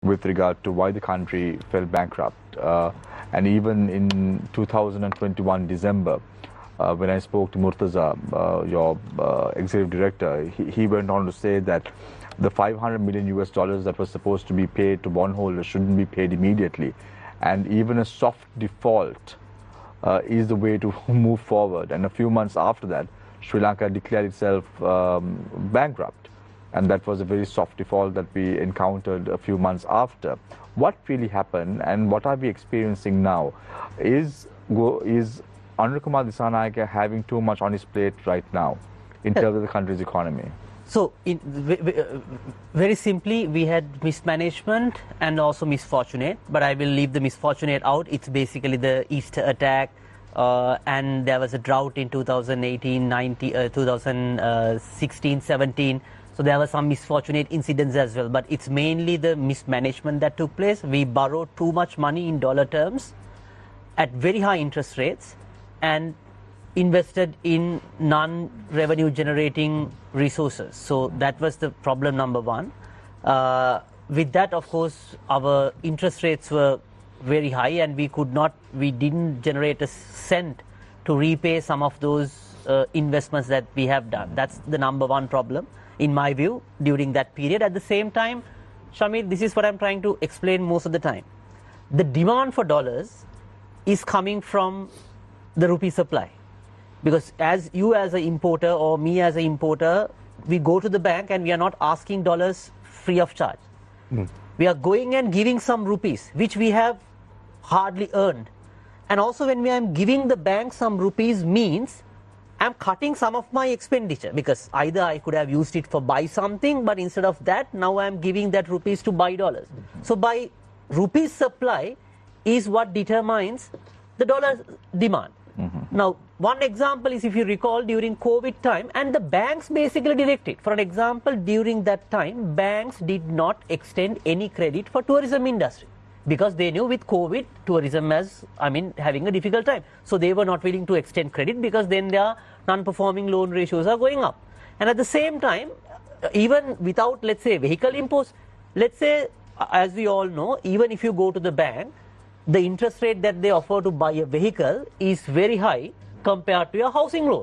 with regard to why the country fell bankrupt. And even in 2021 December, when I spoke to Murtaza, your executive director, he went on to say that the 500 million US dollars that was supposed to be paid to bondholders shouldn't be paid immediately. And even a soft default is the way to move forward. And a few months after that, Sri Lanka declared itself bankrupt. And that was a very soft default that we encountered a few months after. What really happened and what are we experiencing now? Is Anurakumar Dissanayake having too much on his plate right now in terms of the country's economy? So, very simply, we had mismanagement and also misfortunate, but I will leave the misfortunate out. It's basically the Easter attack, and there was a drought in 2018, 2016, 17. So there were some misfortunate incidents as well, but it's mainly the mismanagement that took place. We borrowed too much money in dollar terms at very high interest rates and invested in non-revenue generating resources. So that was the problem number one. With that, of course, our interest rates were very high and we didn't generate a cent to repay some of those investments that we have done. That's the number one problem, in my view, during that period. At the same time, Shamir, this is what I'm trying to explain most of the time. The demand for dollars is coming from the rupee supply. Because as you as an importer or me as an importer, we go to the bank and we are not asking dollars free of charge. We are going and giving some rupees, which we have hardly earned. And also when we are giving the bank some rupees means I'm cutting some of my expenditure, because either I could have used it for buy something, but instead of that, now I'm giving that rupees to buy dollars. So by rupees supply is what determines the dollar demand. Now, one example is, if you recall, during COVID time, and the banks basically directed. For an example, during that time, banks did not extend any credit for tourism industry, because they knew with COVID, tourism having a difficult time. So they were not willing to extend credit, because then their non-performing loan ratios are going up. And at the same time, even without, let's say, vehicle imports, let's say, as we all know, even if you go to the bank, the interest rate that they offer to buy a vehicle is very high compared to your housing loan.